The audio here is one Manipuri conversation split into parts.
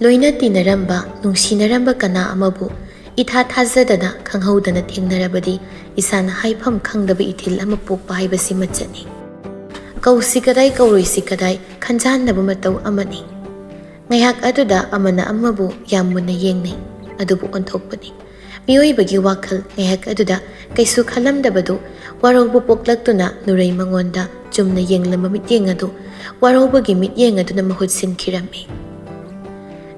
loina tinaramba nungsinaramba kana amabu itha thazadana khanghaudana thengnarabadi isana haifam khangdaba ithil ama pokpa haibasi machani kausi kadai kauroisi kadai khanjanaba matau amani ngayak aduda amana amabu yamuna yengnai adubu onthokpani miyoibagi wakhal ngayak aduda kaisu khalamdabadu waraubu poklaktuna nurai mangonda chumna yenglama mityeng adu waraubugi mityeng aduna mahut sinkhirami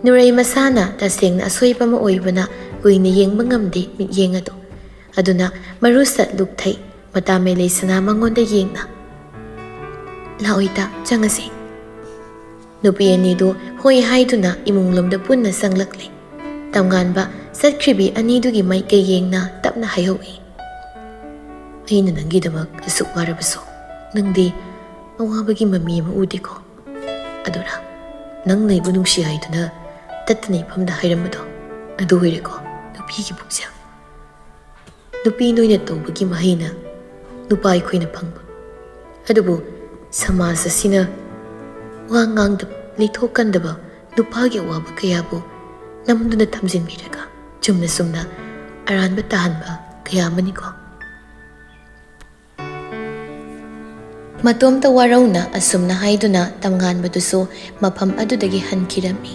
nurai masana tasengna asoiba ma oibana kuina yengba ngamde mityeng adu aduna marusat lukthai matame leisana mangonda yengna laoita changase nupi anidu hoi haiduna imunglomda punna sanglakle tamganba satkribi anidugi maike yengna tapna hayowi aina nangidamak asuk warabaso nangdi awabagi mami ama udiko adura nang naibu nungsi haiduna tattani pamda hairamado adu hoireko nupigi puksa nupi noina tawbagi mahina nupa aikoina phangba adubu samasa sina wa ngangdaba leithokandaba nupagi awaba kayabu namduna thamjinbiraga chumna sumna aranba tahanba kaya maniko matomta warauna asumna haiduna tamganbaduso mafam adudagi hankirami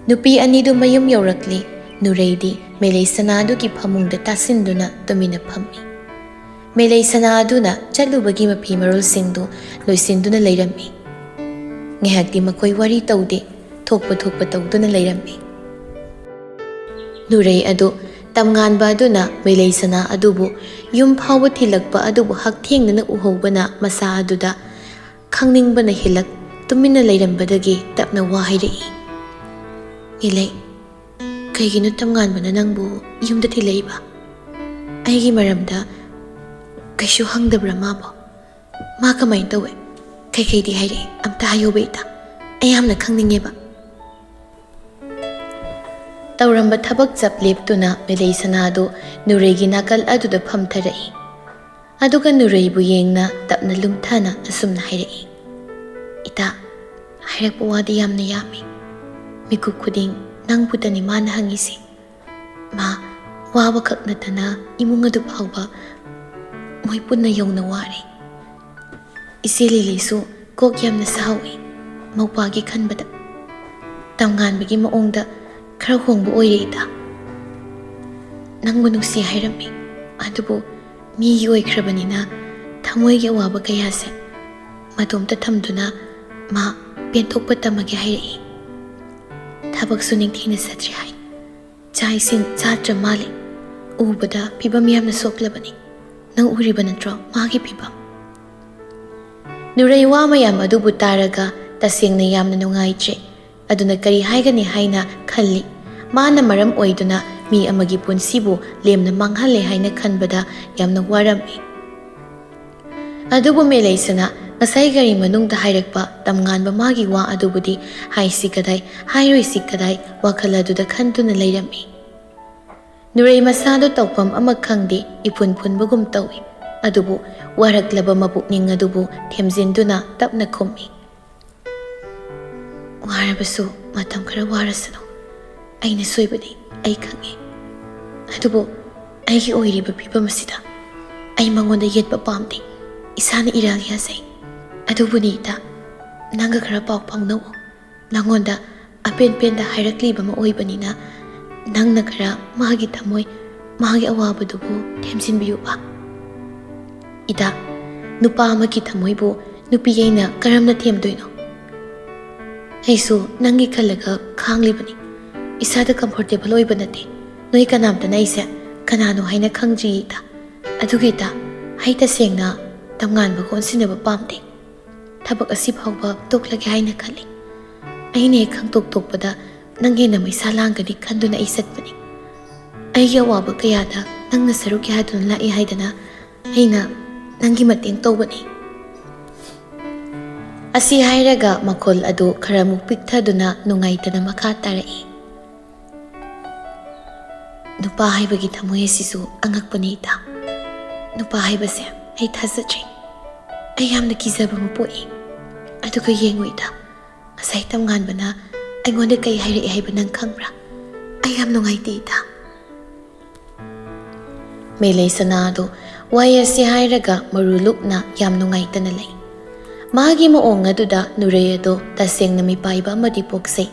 nupi anidu mayum yaurakli nureidi melei sanadugi phamungda tasinduna tumina phammi melei sanaduna chalubagi mapi marul singdu loisinduna leirami ngehakti makoi wari taude thokpa tawduna leirami nurai adu tamganba aduna melei sana adubu yum phawba thilakpa adubu hakthengna uhobana masa aduda khangningbana hilak tumina leirambadagi tapna wahairei ilai kaiginu tamganbana nangbu yumda thileiba aigi maramda kaishu hangdabra mabo ma kamai tawe kai di haire amta hayobe ita ayamna khangningeba tawramba thabak chap leptuna melei sanadu nuregi nakal aduda phamtharai aduga nurei bu yengna tapna lumthana asumna hairei ita hairak wadi yamna yami miku khuding nang putani mana hangisi ma waba khaknatana imunga du phawba moi punna yongna wari iseli lesu kok yamna sawi mawpagi khanbada tamganbagi maongda khara hongbu oireita nangbu nungsi hairami adubu migi oikhrabanina thamoigi awaba kayase matomta thamduna ma penthokpa tamage hairei thabak suning thina satri hai chai sin chatra male ubada pibam yamna soklabani nang uriba natro magi pibam nurai wa mayam adubu taraga tasengna yamna nungaitre aduna kari haigani haina khalli mana maram oiduna mi amagi punsibu lemna manghalle haina khanbada yamna warami adubu meleisana ngasai gari manungda hairakpa tamnganba magi wa adubudi haisi kadai hairoi kadai wakhala aduda khantuna leirami nurai masado tawpam ama khangdi ipun punbagum tawi adubu waraklaba mapukning adubu themjinduna tapna khummi warabasu matam khara warasano aina soibadi ai khangi adubu aigi oiriba pipamasida ai mangonda yetpa pamdi isana iragi hasai adubu nita nanga khara paw phangno nangonda apen penda hairakliba ma oibanina nangna khara magi thamoi magi awabadubu themjinbiyuba ida nupa amagi thamoibu nupi yaina karamna themdoino aisu nangi khalaga khanglibani isada comfortable oibanate noi kanamta naise kanano haina khangji ita adugita haita sengna tamngan ba konsinaba pamte thabak asi phawba toklage haina khali aine khangtok tokpada nange na maisa langani khanduna isatbani aiya waba kayada nangna saruki hadun lai haidana aina nangi mateng tawbani asi hairaga makol adu kharamuk pikthaduna nungaitana makha tarai nupa haibagi thamoi sisu angakpani ita nupa haibase ai thasachri ai yamna kizaba mapoi aduga yengoita asai tamnganbana ꯑꯩꯉꯣꯟꯗ ꯀꯩ ꯍꯥꯏꯔꯛꯏ ꯍꯥꯏꯕ ꯅꯪ ꯈꯪꯕ꯭ꯔꯥ? ꯑꯩ ꯌꯥꯝ ꯅꯨꯡꯉꯥꯏꯇꯦ ꯏꯇꯥ꯫ ꯃꯦꯂꯩ ꯁꯅꯥꯗꯣ ꯋꯥꯍꯩ ꯑꯁꯤ ꯍꯥꯏꯔꯒ ꯃꯔꯨ ꯂꯨꯛꯅ ꯌꯥꯝ ꯅꯨꯡꯉꯥꯏꯇꯅ ꯂꯩ꯫ ꯃꯥꯒꯤ ꯃꯑꯣꯡ ꯑꯗꯨꯗ ꯅꯨꯔꯩ ꯑꯗꯣ ꯇꯁꯦꯡꯅ ꯃꯤꯄꯥꯏꯕ ꯑꯃꯗꯤ ꯄꯣꯛꯆꯩ꯫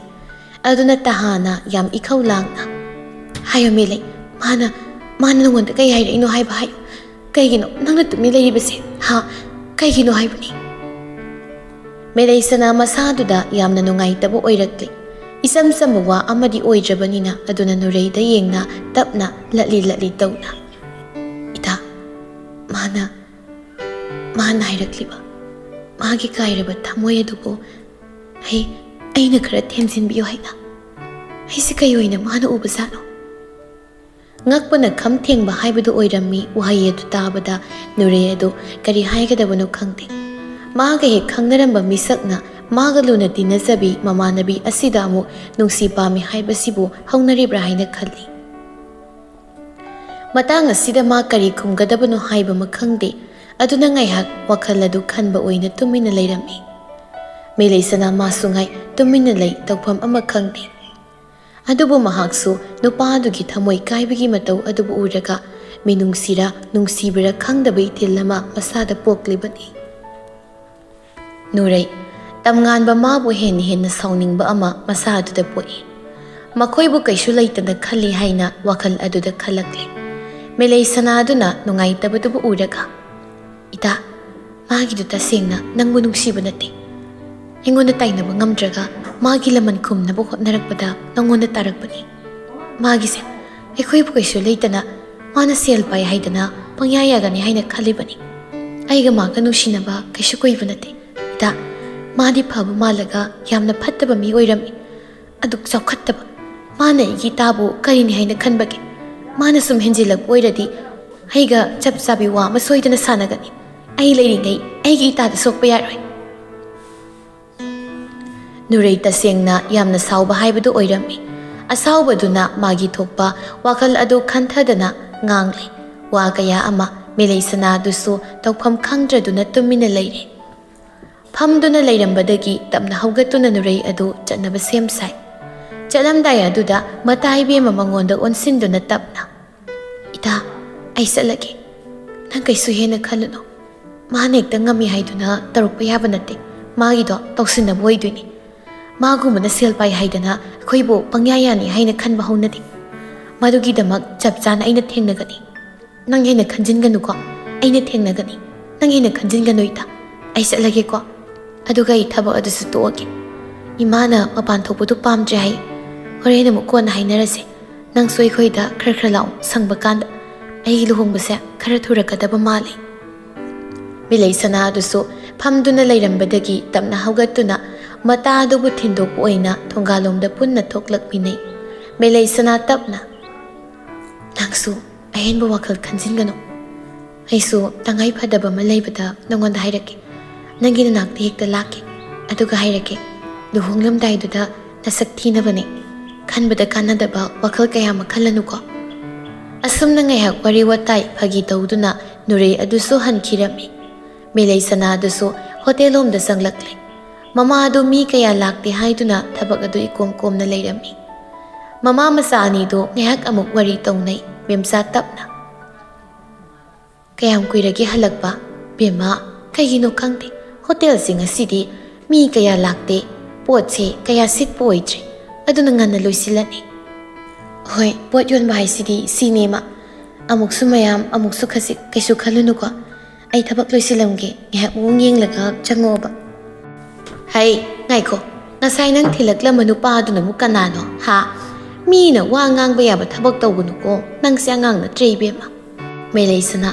ꯑꯗꯨꯅ ꯇꯍꯥꯅ ꯌꯥꯝ ꯏꯈꯧ ꯂꯥꯡꯅ ꯍꯥꯏꯌꯣ ꯃꯦꯂꯩ, ꯃꯥꯅ ꯅꯉꯣꯟꯗ ꯀꯩ ꯍꯥꯏꯔꯛꯏꯅꯣ ꯍꯥꯏꯕ ꯍꯥꯏꯌꯣ꯫ ꯀꯩꯒꯤꯅꯣ ꯅꯪꯅ ꯇꯨꯃꯤꯟ ꯂꯩꯔꯤꯕꯁꯦ? ꯀꯩꯒꯤꯅꯣ ꯍꯥꯏꯕꯅꯤ꯫ ꯃꯦꯂꯩ ꯁꯅꯥ ꯃꯁꯥꯗꯨꯗ ꯌꯥꯝꯅ ꯅꯨꯡꯉꯥꯏꯇꯕ ꯑꯣꯏꯔꯛꯂꯤ꯫ ꯏꯆꯝ ꯆꯝꯕ ꯋꯥ ꯑꯃꯗꯤ ꯑꯣꯏꯗ꯭ꯔꯕꯅꯤꯅ ꯑꯗꯨꯅ ꯅꯨꯔꯩꯗ ꯌꯦꯡꯅ ꯇꯞꯅ ꯂꯠꯂꯤ ꯇꯧꯅ ꯏꯇꯥ, ꯃꯥꯅ ꯍꯥꯏꯔꯛꯂꯤꯕ ꯃꯥꯒꯤ ꯀꯥꯏꯔꯕ ꯊꯃꯣꯏ ꯑꯗꯨꯕꯨ ꯑꯩꯅ ꯈꯔ ꯊꯦꯝꯖꯤꯟꯕꯤꯌꯨ ꯍꯥꯏꯅ꯫ ꯑꯩꯁꯦ ꯀꯩ ꯑꯣꯏꯅ ꯃꯥꯅ ꯎꯕꯖꯥꯠꯅꯣ? ꯉꯛꯄꯅ ꯈꯝ ꯊꯦꯡꯕ ꯍꯥꯏꯕꯗꯨ ꯑꯣꯏꯔꯝꯃꯤ ꯋꯥꯍꯩ ꯑꯗꯨ ꯇꯥꯕꯗ ꯅꯨꯔꯩ ꯑꯗꯨ ꯀꯔꯤ ꯍꯥꯏꯒꯗꯕꯅꯣ ꯈꯪꯗꯦ꯫ ꯃꯥꯒ ꯍꯦꯛ ꯈꯪꯅꯔꯝꯕ ꯃꯤꯁꯛꯅ ꯃꯥꯒ ꯂꯨꯅ ꯇꯤꯟꯅꯖꯕꯤ ꯃꯃꯥꯟꯅꯕꯤ ꯑꯁꯤꯗ ꯑꯃꯨꯛ ꯅꯨꯡꯁꯤ ꯄꯥꯝꯃꯤ ꯍꯥꯏꯕꯁꯤꯕꯨ ꯍꯧꯅꯔꯤꯕ꯭ꯔꯥ ꯍꯥꯏꯅ ꯈꯜꯂꯤ꯫ ꯃꯇꯥꯡ ꯑꯁꯤꯗ ꯃꯥ ꯀꯔꯤ ꯈꯨꯝꯒꯗꯕꯅꯣ ꯍꯥꯏꯕꯃ ꯈꯪꯗꯦ꯫ ꯑꯗꯨꯅ ꯉꯥꯏꯍꯥꯛ ꯋꯥꯈꯜ ꯑꯗꯨ ꯈꯟꯕ ꯑꯣꯏꯅ ꯇꯨꯃꯤꯟꯅ ꯂꯩꯔꯝꯃꯤ꯫ ꯃꯦꯂꯩ ꯁꯅꯥ ꯃꯥꯁꯨ ꯉꯥꯏ ꯇꯨꯃꯤꯟꯅ ꯂꯩ, ꯇꯧꯐꯝ ꯑꯃ ꯈꯪꯗꯦ꯫ ꯑꯗꯨꯕꯨ ꯃꯍꯥꯛꯁꯨ ꯅꯨꯄꯥꯗꯨꯒꯤ ꯊꯃꯣꯏ ꯀꯥꯏꯕꯒꯤ ꯃꯇꯧ ꯑꯗꯨꯕꯨ ꯎꯔꯒ ꯃꯤꯅꯨꯡꯁꯤꯔ ꯅꯨꯡꯁꯤꯕꯔ ꯈꯪꯗꯕ ꯏꯊꯤꯜ ꯑꯃ ꯃꯁꯥꯗ ꯄꯣꯛꯂꯤꯕꯅꯤ꯫ ꯅꯨꯔꯩ ꯇꯝꯉꯥꯟꯕ ꯃꯥꯕꯨ ꯍꯦꯟꯅ ꯁꯥꯎꯅꯤꯡꯕ ꯑꯃ ꯃꯁꯥ ꯑꯗꯨꯗ ꯄꯣꯛꯏ꯫ ꯃꯈꯣꯏꯕꯨ ꯀꯩꯁꯨ ꯂꯩꯇꯅ ꯈꯜꯂꯤ ꯍꯥꯏꯅ ꯋꯥꯈꯜ ꯑꯗꯨꯗ ꯈꯜꯂꯛꯂꯤ꯫ ꯃꯦꯂꯩ ꯁꯅꯥꯗꯨꯅ ꯅꯨꯡꯉꯥꯏꯇꯕꯗꯨꯕꯨ ꯎꯔꯒ ꯏꯇꯥ, ꯃꯥꯒꯤꯗꯨ ꯇꯁꯦꯡꯅ ꯅꯪꯕꯨ ꯅꯨꯡꯁꯤꯕ ꯅꯠꯇꯦ꯫ ꯑꯩꯉꯣꯟꯗ ꯇꯥꯏꯅꯕ ꯉꯝꯗ꯭ꯔꯒ ꯃꯥꯒꯤ ꯂꯃꯟ ꯈꯨꯝꯅꯕ ꯍꯣꯠꯅꯔꯛꯄꯗ ꯅꯪꯉꯣꯟꯗ ꯇꯥꯔꯛꯄꯅꯤ꯫ ꯃꯥꯒꯤꯁꯦ ꯑꯩꯈꯣꯏꯕꯨ ꯀꯩꯁꯨ ꯂꯩꯇꯅ ꯃꯥꯅ ꯁꯦꯜ ꯄꯥꯏ ꯍꯥꯏꯗꯅ ꯄꯪꯌꯥ ꯌꯥꯒꯅꯤ ꯍꯥꯏꯅ ꯈꯜꯂꯤꯕꯅꯤ꯫ ꯑꯩꯒ ꯃꯥꯒ ꯅꯨꯡꯁꯤꯅꯕ ꯀꯩꯁꯨ ꯀꯨꯏꯕ ꯅꯠꯇꯦ ꯏꯇꯥ꯫ ꯃꯥꯗꯤ ꯐꯕ ꯃꯥꯜꯂꯒ ꯌꯥꯝꯅ ꯐꯠꯇꯕ ꯃꯤ ꯑꯣꯏꯔꯝꯃꯤ꯫ ꯑꯗꯨꯛ ꯆꯥꯎꯈꯠꯇꯕ ꯃꯥꯅ ꯑꯩꯒꯤ ꯏꯇꯥꯕꯨ ꯀꯔꯤꯅꯤ ꯍꯥꯏꯅ ꯈꯟꯕꯒꯦ? ꯃꯥꯅ ꯁꯨꯝ ꯍꯦꯟꯖꯤꯜꯂꯛꯄ ꯑꯣꯏꯔꯗꯤ ꯑꯩꯒ ꯆꯞ ꯆꯥꯕꯤ ꯋꯥ ꯑꯃ ꯁꯣꯏꯗꯅ ꯁꯥꯟꯅꯒꯅꯤ꯫ ꯑꯩ ꯂꯩꯔꯤꯉꯩ ꯑꯩꯒꯤ ꯏꯇꯥꯗ ꯁꯣꯛꯄ ꯌꯥꯔꯣꯏ꯫ ꯅꯨꯔꯩ ꯇꯁꯦꯡꯅ ꯌꯥꯝꯅ ꯁꯥꯎꯕ ꯍꯥꯏꯕꯗꯨ ꯑꯣꯏꯔꯝꯃꯤ꯫ ꯑꯁꯥꯎꯕꯗꯨꯅ ꯃꯥꯒꯤ ꯊꯣꯛꯄ ꯋꯥꯈꯜ ꯑꯗꯨ ꯈꯟꯊꯗꯅ ꯉꯥꯡꯂꯤ꯫ ꯋꯥ ꯀꯌꯥ ꯑꯃ ꯃꯦꯂꯩ ꯁꯅꯥꯗꯨꯁꯨ ꯇꯧꯐꯝ ꯈꯪꯗ꯭ꯔꯗꯨꯅ ꯇꯨꯃꯤꯟꯅ ꯂꯩꯔꯤ꯫ ꯐꯝꯗꯨꯅ ꯂꯩꯔꯝꯕꯗꯒꯤ ꯇꯞꯅ ꯍꯧꯒꯠꯇꯨꯅ ꯅꯨꯔꯩ ꯑꯗꯨ ꯆꯠꯅꯕ ꯁꯦꯝ ꯁꯥꯏ꯫ ꯆꯠꯂꯝꯗꯥꯏ ꯑꯗꯨꯗ ꯃꯇꯥꯏꯕꯦꯝꯃ ꯃꯉꯣꯟꯗ ꯑꯣꯟꯁꯤꯟꯗꯨꯅ ꯇꯞꯅ ꯏꯇꯥ, ꯑꯩ ꯆꯠꯂꯒꯦ꯫ ꯅꯪ ꯀꯩꯁꯨ ꯍꯦꯟꯅ ꯈꯜꯂꯨꯅꯨ꯫ ꯃꯥꯅ ꯍꯦꯛꯇ ꯉꯝꯃꯤ ꯍꯥꯏꯗꯨꯅ ꯇꯧꯔꯛꯄ ꯌꯥꯕ ꯅꯠꯇꯦ꯫ ꯃꯥꯒꯤꯗꯣ ꯇꯧꯁꯤꯟꯅꯕ ꯑꯣꯏꯗꯣꯏꯅꯤ꯫ ꯃꯥꯒꯨꯝꯕꯅ ꯁꯦꯜ ꯄꯥꯏ ꯍꯥꯏꯗꯅ ꯑꯩꯈꯣꯏꯕꯨ ꯄꯪꯌꯥ ꯌꯥꯅꯤ ꯍꯥꯏꯅ ꯈꯟꯕ ꯍꯧꯅꯗꯦ꯫ ꯃꯗꯨꯒꯤꯗꯃꯛ ꯆꯞ ꯆꯥꯅ ꯑꯩꯅ ꯊꯦꯡꯅꯒꯅꯤ꯫ ꯅꯪ ꯍꯦꯟꯅ ꯈꯟꯖꯤꯟꯒꯅꯨꯀꯣ꯫ ꯑꯩꯅ ꯊꯦꯡꯅꯒꯅꯤ꯫ ꯅꯪ ꯍꯦꯟꯅ ꯈꯟꯖꯤꯟꯒꯅꯨ ꯏꯇꯥ꯫ ꯑꯩ ꯆꯠꯂꯒꯦꯀꯣ꯫ ꯑꯗꯨꯒ ꯑꯩ ꯊꯕꯛ ꯑꯗꯨꯁꯨ ꯇꯣꯛꯑꯒꯦ꯫ ꯏꯃꯥꯅ ꯃꯄꯥꯟ ꯊꯣꯛꯄꯗꯨ ꯄꯥꯝꯗ꯭ꯔꯦ ꯍꯥꯏ꯫ ꯍꯣꯔꯦꯟ ꯑꯃꯨꯛ ꯀꯣꯟꯅ ꯍꯥꯏꯅꯔꯁꯦ꯫ ꯅꯪꯁꯨ ꯑꯩꯈꯣꯏꯗ ꯈꯔ ꯂꯥꯛꯑꯣ ꯁꯪꯕ ꯀꯥꯟꯗ꯫ ꯑꯩꯒꯤ ꯂꯨꯍꯣꯡꯕꯁꯦ ꯈꯔ ꯊꯨꯔꯛꯀꯗꯕ ꯃꯥꯜꯂꯤ꯫ ꯃꯦꯂꯩ ꯁꯅꯥ ꯑꯗꯨꯁꯨ ꯐꯝꯗꯨꯅ ꯂꯩꯔꯝꯕꯗꯒꯤ ꯇꯞꯅ ꯍꯧꯒꯠꯇꯨꯅ ꯃꯇꯥ ꯑꯗꯨꯕꯨ ꯊꯤꯟꯗꯣꯛꯄ ꯑꯣꯏꯅ ꯊꯣꯡꯒꯥꯜꯂꯣꯝꯗ ꯄꯨꯟꯅ ꯊꯣꯛꯂꯛꯃꯤꯟꯅꯩ꯫ ꯃꯦꯂꯩ ꯁꯅꯥ ꯇꯞꯅ ꯅꯪꯁꯨ ꯑꯍꯦꯟꯕ ꯋꯥꯈꯜ ꯈꯟꯖꯤꯟꯒꯅꯨ꯫ ꯑꯩꯁꯨ ꯇꯉꯥꯏ ꯐꯗꯕ ꯑꯃ ꯂꯩꯕꯗ ꯅꯉꯣꯟꯗ ꯍꯥꯏꯔꯛꯀꯦ꯫ ꯅꯪꯒꯤ ꯅꯅꯥꯛꯇ ꯍꯦꯛꯇ ꯂꯥꯛꯀꯦ꯫ ꯑꯗꯨꯒ ꯍꯥꯏꯔꯛꯀꯦ ꯂꯨꯍꯣꯡꯂꯝꯗꯥꯏꯗꯨꯗ ꯅꯁꯛ ꯊꯤꯅꯕꯅꯦ꯫ ꯈꯟꯕꯗ ꯀꯥꯟꯅꯗꯕ ꯋꯥꯈꯜ ꯀꯌꯥ ꯑꯃ ꯈꯜꯂꯅꯨꯀꯣ꯫ ꯑꯁꯨꯝꯅ ꯉꯥꯏꯍꯥꯛ ꯋꯥꯔꯤ ꯋꯥꯇꯥꯏ ꯐꯥꯒꯤ ꯇꯧꯗꯨꯅ ꯅꯨꯔꯩ ꯑꯗꯨꯁꯨ ꯍꯟꯈꯤꯔꯝꯃꯤ꯫ ꯃꯦꯂꯩ ꯁꯅꯥ ꯑꯗꯨꯁꯨ ꯍꯣꯇꯦꯜꯂꯣꯝꯗ ꯆꯪꯂꯛꯂꯦ꯫ ꯃꯃꯥ ꯑꯗꯨ ꯃꯤ ꯀꯌꯥ ꯂꯥꯛꯇꯦ ꯍꯥꯏꯗꯨꯅ ꯊꯕꯛ ꯑꯗꯨ ꯏꯀꯣꯝ ꯀꯣꯝꯅ ꯂꯩꯔꯝꯃꯤ꯫ ꯃꯃꯥ ꯃꯆꯥ ꯑꯅꯤꯗꯨ ꯉꯥꯏꯍꯥꯛ ꯑꯃꯨꯛ ꯋꯥꯔꯤ ꯇꯧꯅꯩ꯫ ꯃꯦꯝꯆꯥ ꯇꯞꯅ ꯀꯌꯥꯝ ꯀꯨꯏꯔꯒꯦ ꯍꯜꯂꯛꯄ? ꯕꯦꯝꯃ, ꯀꯩꯒꯤꯅꯣ ꯈꯪꯗꯦ ꯍꯣꯇꯦꯜꯁꯤ ꯉꯁꯤꯗꯤ ꯃꯤ ꯀꯌꯥ ꯂꯥꯛꯇꯦ꯫ ꯄꯣꯠꯁꯦ ꯀꯌꯥ ꯁꯤꯠꯄ ꯑꯣꯏꯗ꯭ꯔꯤ꯫ ꯑꯗꯨꯅ ꯉꯟꯅ ꯂꯣꯏꯁꯤꯜꯂꯅꯤ꯫ ꯍꯣꯏ, ꯄꯣꯠ ꯌꯣꯟꯕ ꯍꯥꯏꯁꯤꯗꯤ ꯁꯤꯅꯦꯃ꯫ ꯑꯃꯨꯛꯁꯨ ꯃꯌꯥꯝ ꯑꯃꯨꯛꯁꯨ ꯈꯖꯤꯛ, ꯀꯩꯁꯨ ꯈꯜꯂꯨꯅꯨꯀꯣ꯫ ꯑꯩ ꯊꯕꯛ ꯂꯣꯏꯁꯤꯜꯂꯝꯒꯦ꯫ ꯉꯥꯏꯍꯥꯛ ꯃꯑꯣꯡ ꯌꯦꯡꯂꯒ ꯆꯪꯉꯛꯑꯣꯕ꯫ ꯍꯩ, ꯉꯥꯏꯈꯣ꯫ ꯉꯁꯥꯏ ꯅꯪ ꯊꯤꯜꯂꯛꯂꯝꯕ ꯅꯨꯄꯥꯗꯨꯅꯕꯨ ꯀꯅꯥꯅꯣ? ꯃꯤꯅ ꯋꯥ ꯉꯥꯡꯕ ꯌꯥꯕ ꯊꯕꯛ ꯇꯧꯒꯅꯨꯀꯣ꯫ ꯅꯪꯁꯦ ꯑꯉꯥꯡ ꯅꯠꯇ꯭ꯔꯦ ꯏꯕꯦꯝꯃ꯫ ꯃꯦꯂꯩ ꯁꯅꯥ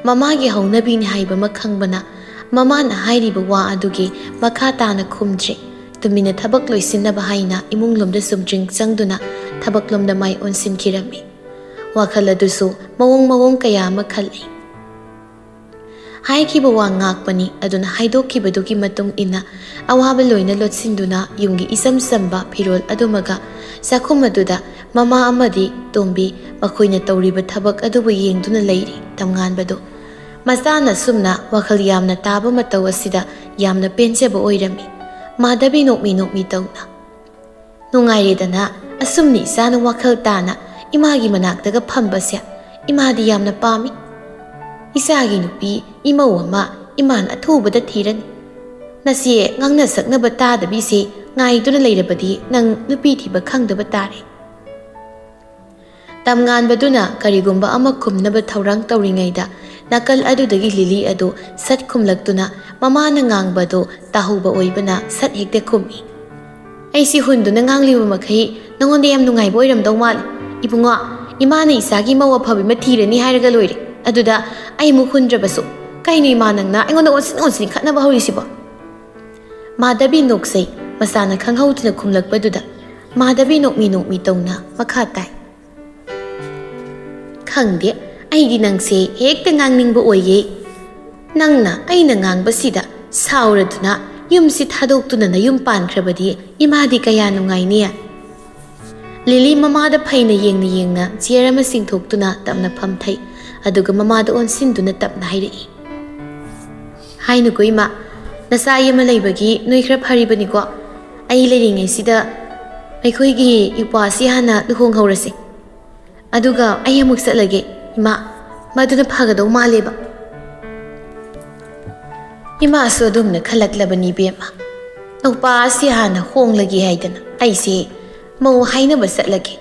ꯃꯃꯥꯒꯤ ꯍꯧꯅꯕꯤꯅꯤ ꯍꯥꯏꯕꯃ ꯈꯪꯕꯅ ꯃꯃꯥꯅ ꯍꯥꯏꯔꯤꯕ ꯋꯥ ꯑꯗꯨꯒꯤ ꯃꯈꯥ ताना ꯈꯨꯝꯗ꯭ꯔꯦ꯫ ꯇꯨꯃꯤꯟꯅ ꯊꯕꯛ ꯂꯣꯏꯁꯤꯟꯅꯕ ꯍꯥꯏꯅ ꯏꯃꯨꯡꯂꯣꯝꯗ ꯆꯨꯝꯗ꯭ꯔꯤꯡ ꯆꯪꯗꯨꯅ ꯊꯕꯛꯂꯣꯝꯗ ꯃꯥꯏ ꯑꯣꯟꯁꯤꯟꯈꯤꯔꯝꯃꯤ꯫ ꯋꯥꯈꯜ ꯑꯗꯨꯁꯨ ꯃꯑꯣꯡ ꯀꯌꯥ ꯑꯃ ꯈꯜꯂꯤ꯫ ꯍꯥꯏꯈꯤꯕ ꯋꯥ ꯉꯥꯛꯄꯅꯤ꯫ ꯑꯗꯨꯅ ꯍꯥꯏꯗꯣꯛꯈꯤꯕꯗꯨꯒꯤ ꯃꯇꯨꯡ ꯏꯟꯅ ꯑꯋꯥꯕ ꯂꯣꯏꯅ ꯂꯣꯠꯁꯤꯟꯗꯨꯅ ꯌꯨꯝꯒꯤ ꯏꯆꯝ ꯆꯝꯕ ꯐꯤꯔꯣꯜ ꯑꯗꯨꯃꯒ ꯆꯥꯛꯈꯨꯝ ꯑꯗꯨꯗ ꯃꯃꯥ ꯑꯃꯗꯤ ꯇꯣꯝꯕꯤ ꯃꯈꯣꯏꯅ ꯇꯧꯔꯤꯕ ꯊꯕꯛ ꯑꯗꯨꯕꯨ ꯌꯦꯡꯗꯨꯅ ꯂꯩꯔꯤ꯫ ꯇꯝꯉꯥꯟꯕꯗꯨ ꯃꯆꯥꯅ ꯁꯨꯝꯅ ꯋꯥꯈꯜ ꯌꯥꯝꯅ ꯇꯥꯕ ꯃꯇꯧ ꯑꯁꯤꯗ ꯌꯥꯝꯅ ꯄꯦꯟꯖꯕ ꯑꯣꯏꯔꯝꯃꯤ꯫ ꯃꯥꯙꯕꯤ ꯅꯣꯛꯃꯤ ꯇꯧꯅ Nungairedana asumni isana wakhal tana imagi manaktaga phambase imadi yamna pami. Isagi nupi imaw ama iman athubada thirani. Nasi ngangna saknaba tadabi se ngaiduna leirabadi nang nupi thiba khangdaba tare. Tamngan baduna karigumba ama khumnaba thaurang tawringaida nakal adudagi lili adu sat khumlaktuna mamana ngangbado tahuba oibana sat hekte khumi. Aisi hunduna ngangliba makhai nangonde yam nungaiba oiramdaw male. Ibunga imana isagi mawa phabi ma thirani hairaga loire. Aduda ai mu hundrabasu kaino imanangna aingonda onsin khatnaba horisibo. Madhabi noksai masana khanghautuna khumlakbaduda Madhabi nokmi tawna makha tai. Khangde aidi nangse hekta ngangningba oye. Nangna aina ngangbasida sauraduna yumsi thadoktuna na yum pankrabadi imadi kaya nungainiya. Lili mamada phaina yengna chierama singthoktuna tapna phamthai aduga mamada onsinduna tapna hairei. Hainu ko ima nasai ama leibagi noi khra pharibani ko ai leiringai sida aikhoi gi ipasi hana luhong haurase. Aduga ai amuk satlage ima maduna phagadaw maleba. Ima asu adumna khalaklabani bema. Naupa si hana honglagi haidana aise mau hainaba satlage.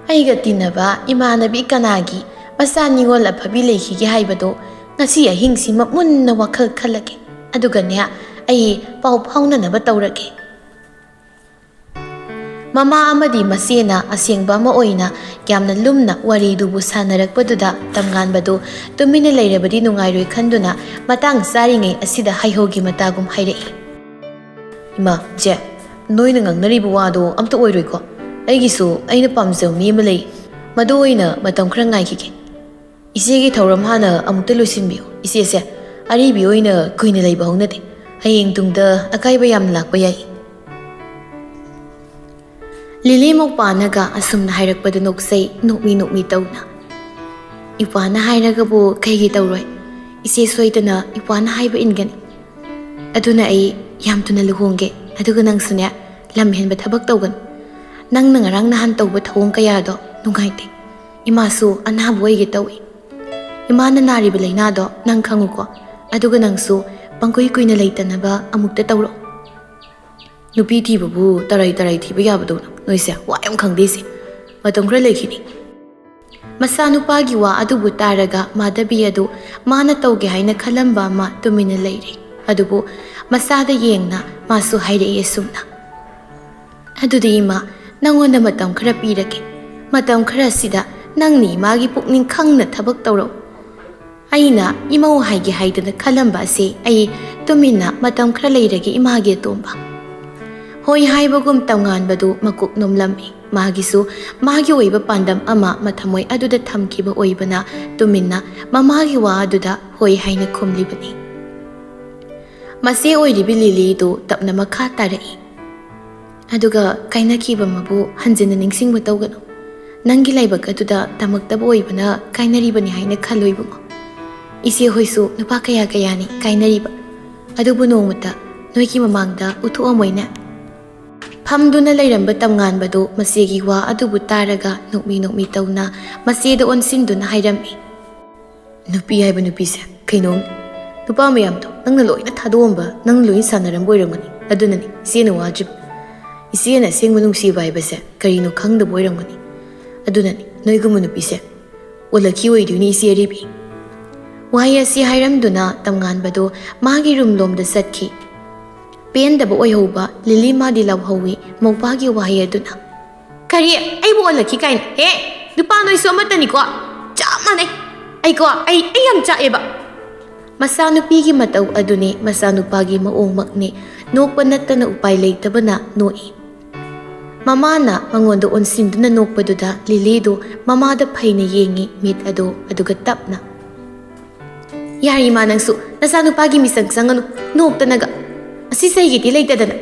Aiga tinaba imanabi kanagi masa ningol aphabi lekhigi haibado ngasi ahingsi mamunna wakhal khalage. Aduga ne ai pau phaunanaba tawrage. Mama amadi masena asengba ma oina yamna lumna wari dubu sanarakpaduda tamganbadu tumina leirabadi nungairoi khanduna matang saringai asida haihogi matagum hairei. Ima je noina ngangnaribu wado amta oiroi ko aigisu aina pamjau mi ama lei madu oina matam khra ngaikige. Isegi thauram hana amukta loisinbiyo. Isese aribi oina kuina leiba hongnade hayeng tungda akaiba yamna lakpa yai. Lili mokpanaga asumna hairakpada noksai nokmi tawna. Ipana hairagabu kaigi tawroi. Ise soidana ipana haiba ingani. Aduna ai yamtuna luhongge aduga nangsune lamhenba thabak tawgan. Nang nangarang nahan tawba thawong kayado nungaite. Imasu anabu aige tawi. Imana nariba lainado nang khanguko aduga nangsu pangkoi kuina leitanaba amukta tawro. Nupi thibabu tarai thiba yabadona noise wa yam khangdesi matam khra lekhini. Masa nupagi wa adubu taraga Madhabi adu mana tawge haina khalamba ma tumina leire. Adubu masada yengna masu hairei sumna. Adudi ima nangonda matam khra pirake. Matam khra sida nangni magi pukning khangna thabak tawro. Aina imau haigi haidana khalamba se ai tumina matam khra leirage image tomba. Hoi haibagum tamnganbadu makuk nomlami magisu magi oiba pandam ama mathamoi aduda thamkiba oibana tuminna mamagi wa aduda hoi haina khumlibani. Mase oiribi lili du tapna makha tarai. Aduga kainakiba mabu hanjina ningsingba tawgano. Nangi laibak aduda tamaktaba oibana kainaribani haina khaloibungo. Ise hoisu nupa kaya ni kainariba. Adubu nongmata noiki mamangda uthuamoina. Phamduna leiramba tamnganbadu masegi wa adubu taraga nokmi tawna maseda onsinduna hairami. Nupi haiba nupise kainom nupa mayamdo nangna loina thadomba nang loin sanarambo oiramgani adunani isena wajib. Isena sengba nungsiba haibase karino khangdaba oiramgani adunani noiguma nupise olaki oiduni ise aribi. Wahai asi hairamduna tamnganbadu magi rumlomda satki. Pendaba oihoba lili madi lawhawi mokpagi wahai aduna. Kari aibu olaki kain he nupa noisu amatani ko chamane ai ko ai yam chaeba. Masa nupigi mataw aduni masa nupagi maong makne nokpa nattana upai leitabana noi. Mamana mangondo onsinduna nokpaduda lilido mamada phaina yengi mit ado aduga tapna. Yari manangsu nasa nupagi misang sanganu noktanaga. Asi saigiti leitadana.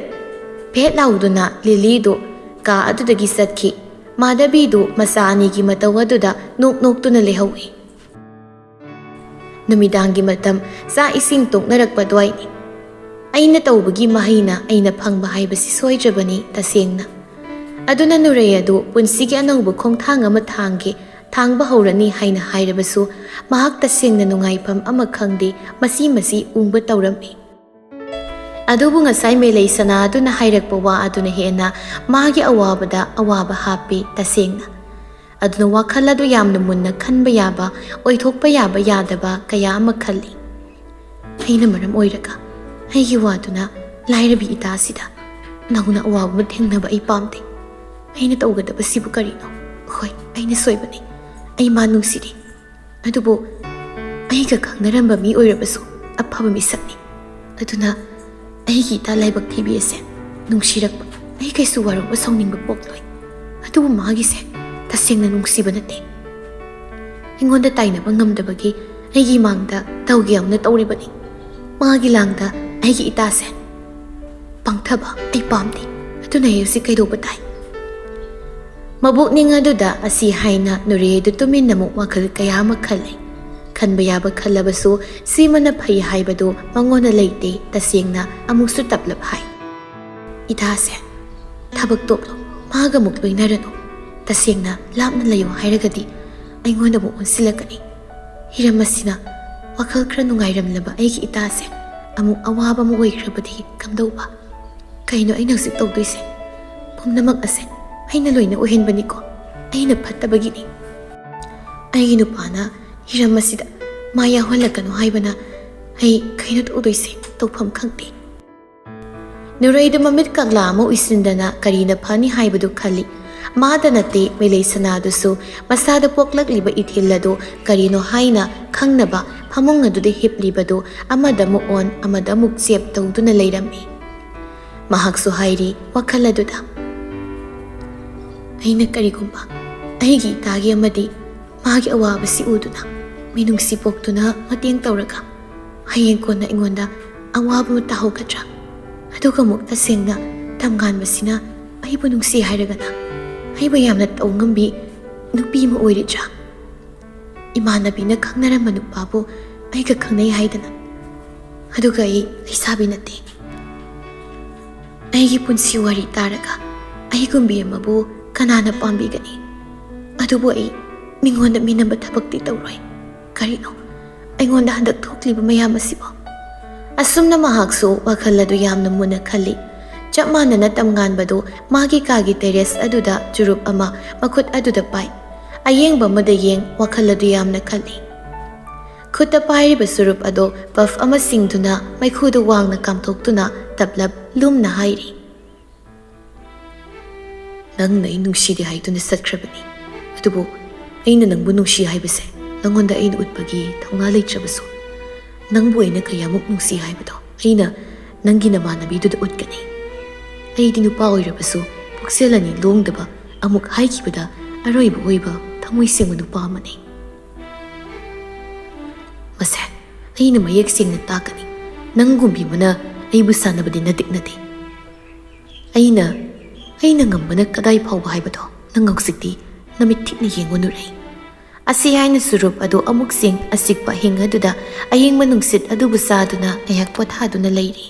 Pet lauduna lilido ka adudagi satki. Madhabidu masa anigi mataw aduda noktuna lehawi. Numidangi matam sa ising toknarakpa dwaini. Aina tawbagi mahina aina phangba haibasi soidrabani tasengna. ꯑꯗꯨꯅ ꯅꯨꯔꯩ ꯑꯗꯨ ꯄꯨꯟꯁꯤꯒꯤ ꯑꯅꯧꯕ ꯈꯣꯡꯊꯥꯡ ꯑꯃ ꯊꯥꯡꯕ ꯍꯧꯔꯅꯤ ꯍꯥꯏꯅ ꯍꯥꯏꯔꯕꯁꯨ ꯃꯍꯥꯛ ꯇꯁꯦꯡꯅ ꯅꯨꯡꯉꯥꯏꯐꯝ ꯑꯃ ꯈꯪꯗꯦ ꯃꯁꯤ ꯎꯡꯕ ꯇꯧꯔꯝꯃꯤ꯫ ꯑꯗꯨꯕꯨ ꯉꯁꯥꯏ ꯃꯦꯂꯩ ꯁꯅꯥ ꯑꯗꯨꯅ ꯍꯥꯏꯔꯛꯄ ꯋꯥ ꯑꯗꯨꯅ ꯍꯦꯟꯅ ꯃꯥꯒꯤ ꯑꯋꯥꯕꯗ ꯑꯋꯥꯕ ꯍꯥꯞꯄꯤ ꯇꯁꯦꯡꯅ꯫ ꯑꯗꯨꯅ ꯋꯥꯈꯜ ꯑꯗꯨ ꯌꯥꯝꯅ ꯃꯨꯟꯅ ꯈꯟꯕ ꯌꯥꯕ ꯑꯣꯏꯊꯣꯛꯄ ꯌꯥꯕ ꯌꯥꯗꯕ ꯀꯌꯥ ꯑꯃ ꯈꯜꯂꯤ꯫ ꯑꯩꯅ ꯃꯔꯝ ꯑꯣꯏꯔꯒ ꯑꯩꯒꯤ ꯋꯥꯗꯨꯅ ꯂꯥꯏꯔꯕꯤ ꯏꯇꯥꯁꯤꯗ ꯅꯧꯅ ꯑꯋꯥꯕ ꯑꯃ ꯊꯦꯡꯅꯕ ꯑꯩ ꯄꯥꯝꯗꯦ꯫ ꯑꯩꯅ ꯇꯧꯒꯗꯕꯁꯤꯕꯨ ꯀꯔꯤꯅꯣ? ꯍꯣꯏ, ꯑꯩꯅ ꯁꯣꯏꯕꯅꯤ꯫ ꯑꯩ ꯃꯥ ꯅꯨꯡꯁꯤꯔꯤ꯫ ꯑꯗꯨꯕꯨ ꯑꯩꯒ ꯈꯪꯅꯔꯝꯕ ꯃꯤ ꯑꯣꯏꯔꯕꯁꯨ ꯑꯐꯕ ꯃꯤꯁꯛꯅꯤ꯫ ꯑꯗꯨꯅ ꯑꯩꯒꯤ ꯏꯇꯥ ꯂꯥꯏꯕꯛ ꯊꯤꯕꯤ ꯑꯁꯦ ꯅꯨꯡꯁꯤꯔꯛꯄ ꯑꯩ ꯀꯩꯁꯨ ꯋꯥꯔꯧꯕ ꯁꯥꯎꯅꯤꯡꯕ ꯄꯣꯛꯂꯣꯏ꯫ ꯑꯗꯨꯕꯨ ꯃꯥꯒꯤꯁꯦ ꯇꯁꯦꯡꯅ ꯅꯨꯡꯁꯤꯕ ꯅꯠꯇꯦ꯫ ꯑꯩꯉꯣꯟꯗ ꯇꯥꯏꯅꯕ ꯉꯝꯗꯕꯒꯤ ꯑꯩꯒꯤ ꯃꯥꯡꯗ ꯇꯧꯒꯦ ꯌꯥꯎꯅ ꯇꯧꯔꯤꯕꯅꯤ꯫ ꯃꯥꯒꯤ ꯂꯥꯡꯗ ꯑꯩꯒꯤ ꯏꯇꯥꯁꯦ ꯄꯥꯡꯊꯕ ꯑꯩ ꯄꯥꯝꯗꯦ꯫ ꯑꯗꯨꯅ ꯑꯩ ꯍꯧꯖꯤꯛ ꯀꯩꯗꯧꯕ ꯇꯥꯏ? ꯃꯕꯨꯛꯅꯤꯡ ꯑꯗꯨꯗ ꯑꯁꯤ ꯍꯥꯏꯅ ꯅꯨꯔꯩ ꯑꯗꯨ ꯇꯨꯃꯤꯟꯅ ꯑꯃꯨꯛ ꯋꯥꯈꯜ ꯀꯌꯥ ꯑꯃ ꯈꯜꯂꯤ꯫ ꯈꯟꯕ ꯌꯥꯕ ꯈꯜꯂꯕꯁꯨ ꯁꯤꯃꯅ ꯐꯩ ꯍꯥꯏꯕꯗꯨ ꯃꯉꯣꯟꯗ ꯂꯩꯇꯦ ꯇꯁꯦꯡꯅ ꯑꯃꯨꯛꯁꯨ ꯇꯞꯂꯞ ꯍꯥꯏ꯫ ꯏꯇꯥꯁꯦ ꯊꯕꯛ ꯇꯣꯞꯂꯣ, ꯃꯥꯒ ꯑꯃꯨꯛ ꯂꯣꯏꯅꯔꯅꯨ꯫ ꯇꯁꯦꯡꯅ ꯂꯥꯞꯅ ꯂꯩꯌꯣ ꯍꯥꯏꯔꯒꯗꯤ ꯑꯩꯉꯣꯟꯗ ꯑꯃꯨꯛ ꯑꯣꯟꯁꯤꯜꯂꯛꯀꯅꯤ꯫ ꯍꯤꯔꯝ ꯑꯁꯤꯅ ꯋꯥꯈꯜ ꯈꯔ ꯅꯨꯡꯉꯥꯏꯔꯝꯂꯕ ꯑꯩꯒꯤ ꯏꯇꯥꯁꯦ ꯑꯃꯨꯛ ꯑꯋꯥꯕ ꯑꯃ ꯑꯣꯏꯈ꯭ꯔꯕꯗꯤ ꯀꯝꯗꯧꯕ? ꯀꯩꯅꯣ ꯑꯩꯅ ꯍꯧꯖꯤꯛ ꯇꯧꯗꯣꯏꯁꯦ? ꯄꯨꯝꯅꯃꯛ ꯑꯁꯦ ꯑꯩꯅ ꯂꯣꯏꯅ ꯑꯣꯏꯍꯟꯕꯅꯤꯀꯣ꯫ ꯑꯩꯅ ꯐꯠꯇꯕꯒꯤꯅꯤ꯫ ꯑꯩꯒꯤ ꯅꯨꯄꯥꯅ ꯍꯤꯔꯝ ꯑꯁꯤꯗ ꯃꯥ ꯌꯥꯎꯍꯜꯂꯛꯀꯅꯨ ꯍꯥꯏꯕꯅ ꯑꯩ ꯀꯩꯅꯣ ꯇꯧꯗꯣꯏꯁꯦ ꯇꯧꯐꯝ ꯈꯪꯗꯦ꯫ ꯅꯨꯔꯩꯗꯨ ꯃꯃꯤꯠ ꯀꯪꯂꯥ ꯑꯃ ꯎꯏꯁꯤꯟꯗꯅ ꯀꯔꯤꯅ ꯐꯅꯤ ꯍꯥꯏꯕꯗꯨ ꯈꯜꯂꯤ꯫ ꯃꯥꯗ ꯅꯠꯇꯦ ꯃꯦꯂꯩ ꯁꯅꯥꯗꯨꯁꯨ ꯃꯁꯥꯗ ꯄꯣꯛꯂꯛꯂꯤꯕ ꯏꯊꯤꯜ ꯑꯗꯨ ꯀꯔꯤꯅꯣ ꯍꯥꯏꯅ ꯈꯪꯅꯕ ꯐꯃꯨꯡ ꯑꯗꯨꯗ ꯍꯤꯞꯂꯤꯕꯗꯨ ꯑꯃꯗ ꯑꯃꯨꯛ ꯑꯣꯟ ꯑꯃꯗ ꯑꯃꯨꯛ ꯆꯦꯞ ꯇꯧꯗꯨꯅ ꯂꯩꯔꯝꯃꯤ꯫ ꯃꯍꯥꯛꯁꯨ ꯍꯥꯏꯔꯤ ꯋꯥꯈꯜ ꯑꯗꯨꯗ, ꯑꯩꯅ ꯀꯔꯤꯒꯨꯝꯕ ꯑꯩꯒꯤ ꯏꯇꯥꯒꯤ ꯑꯃꯗꯤ ꯃꯥꯒꯤ ꯑꯋꯥꯕꯁꯤ ꯎꯗꯨꯅ ꯃꯤꯅꯨꯡꯁꯤ ꯄꯣꯛꯇꯨꯅ ꯃꯇꯦꯡ ꯇꯧꯔꯒ ꯍꯌꯦꯡ ꯀꯣꯟꯅ ꯑꯩꯉꯣꯟꯗ ꯑꯋꯥꯕ ꯑꯃ ꯇꯥꯍꯧꯒꯗ꯭ꯔꯥ? ꯑꯗꯨꯒ ꯑꯃꯨꯛ ꯇꯁꯦꯡꯅ ꯊꯝꯒꯥꯟꯕꯁꯤꯅ ꯑꯩꯕꯨ ꯅꯨꯡꯁꯤ ꯍꯥꯏꯔꯒꯅ ꯑꯩꯕꯨ ꯌꯥꯝꯅ ꯇꯧ ꯉꯝꯕꯤ ꯅꯨꯄꯤ ꯑꯃ ꯑꯣꯏꯔꯤꯗ꯭ꯔꯥ? ꯏꯃꯥꯟꯅꯕꯤꯅ ꯈꯪꯅꯔꯝꯕ ꯅꯨꯄꯥꯕꯨ ꯑꯩꯒ ꯈꯪꯅꯩ ꯍꯥꯏꯗꯅ ꯑꯗꯨꯒ ꯑꯩ ꯂꯩꯁꯥꯕꯤ ꯅꯠꯇꯦ꯫ ꯑꯩꯒꯤ ꯄꯨꯟꯁꯤ ꯋꯥꯔꯤ ꯇꯥꯔꯒ ꯑꯩꯒꯨꯝꯕꯤ ꯑꯃꯕꯨ ꯀꯅꯥꯅ ꯄꯥꯝꯕꯤꯒꯅꯤ? ꯑꯗꯨꯕꯨ ꯑꯩ ꯃꯤꯉꯣꯟꯗ ꯃꯤꯅꯝꯕ ꯊꯕꯛꯇꯤ ꯇꯧꯔꯣꯏ꯫ ꯀꯔꯤꯅꯣ ꯑꯩꯉꯣꯟꯗ ꯍꯟꯗꯛ ꯊꯣꯛꯂꯤꯕ ꯃꯌꯥꯝ ꯑꯁꯤꯕꯣ? ꯑꯁꯨꯝꯅ ꯃꯍꯥꯛꯁꯨ ꯋꯥꯈꯜ ꯑꯗꯨ ꯌꯥꯝꯅ ꯃꯨꯟꯅ ꯈꯜꯂꯤ꯫ ꯆꯞ ꯃꯥꯟꯅꯅ ꯇꯝꯉꯥꯟꯕꯗꯨ ꯃꯥꯒꯤ ꯀꯥꯒꯤ ꯇꯦꯔꯦꯁ ꯑꯗꯨꯗ ꯆꯨꯔꯨꯞ ꯑꯃ ꯃꯈꯨꯠ ꯑꯗꯨꯗ ꯄꯥꯏ꯫ ꯑꯌꯦꯡꯕ ꯑꯃꯗ ꯌꯦꯡ ꯋꯥꯈꯜ ꯑꯗꯨ ꯌꯥꯝꯅ ꯈꯜꯂꯤ꯫ ꯈꯨꯠꯇ ꯄꯥꯏꯔꯤꯕ ꯆꯨꯔꯨꯞ ꯑꯗꯨ ꯄꯐ ꯑꯃ ꯁꯤꯡꯗꯨꯅ ꯃꯩꯈꯨꯗꯨ ꯋꯥꯡꯅ ꯀꯥꯝꯊꯣꯛꯇꯨꯅ ꯇꯞꯂꯞ ꯂꯨꯝꯅ ꯍꯥꯏꯔꯤ, ꯅꯪꯅ ꯑꯩ ꯅꯨꯡꯁꯤꯗꯦ ꯍꯥꯏꯗꯨꯅ ꯆꯠꯈ꯭ꯔꯕꯅꯤ꯫ ꯑꯗꯨꯕꯨ ꯑꯩꯅ ꯅꯪꯕꯨ ꯅꯨꯡꯁꯤ ꯍꯥꯏꯕꯁꯦ ꯅꯪꯉꯣꯟꯗ ꯑꯩꯅ ꯎꯠꯄꯒꯤ ꯊꯧꯅꯥ ꯂꯩꯇ꯭ꯔꯕꯁꯨ ꯅꯪꯕꯨ ꯑꯩꯅ ꯀꯌꯥꯃꯨꯛ ꯅꯨꯡꯁꯤ ꯍꯥꯏꯕꯗꯣ ꯑꯩꯅ ꯅꯪꯒꯤ ꯅꯃꯥꯟꯅꯕꯤꯗꯨꯗ ꯎꯠꯀꯅꯤ꯫ ꯑꯩꯗꯤ ꯅꯨꯄꯥ ꯑꯣꯏꯔꯕꯁꯨ ꯄꯨꯛꯆꯦꯜ ꯑꯅꯤ ꯂꯣꯡꯗꯕ ꯑꯃꯨꯛ ꯍꯥꯏꯈꯤꯕꯗ ꯑꯔꯣꯏꯕ ꯑꯣꯏꯕ ꯊꯃꯣꯏ ꯁꯦꯡꯕ ꯅꯨꯄꯥ ꯑꯃꯅꯤ꯫ ꯃꯁꯦ ꯑꯩꯅ ꯃꯌꯦꯛ ꯁꯦꯡꯅ ꯇꯥꯛꯀꯅꯤ꯫ ꯅꯪꯒꯨꯝꯕꯤ ꯑꯃꯅ ꯑꯩꯕꯨ ꯁꯥꯟꯅꯕꯗꯤ ꯅꯠꯇꯦ꯫ ꯑꯩꯅ ꯉꯝꯕꯅ ꯀꯗꯥꯏ ꯐꯥꯎꯕ ꯍꯥꯏꯕꯗꯣ ꯅꯪ ꯍꯧꯖꯤꯛꯇꯤ ꯅꯃꯤꯠ ꯊꯤꯛꯅ ꯌꯦꯡꯉꯨꯅꯨꯔꯦ꯫ ꯑꯁꯤ ꯍꯥꯏꯅ ꯆꯨꯔꯨꯞ ꯑꯗꯨ ꯑꯃꯨꯛ ꯁꯤꯡ ꯑꯆꯤꯛꯄ ꯑꯍꯤꯡ ꯑꯗꯨꯗ ꯑꯌꯤꯡꯕ ꯅꯨꯡꯁꯤꯠ ꯑꯗꯨꯕꯨ ꯆꯥꯗꯨꯅ ꯉꯥꯏꯍꯥꯛ ꯄꯣꯊꯥꯗꯨꯅ ꯂꯩꯔꯤ꯫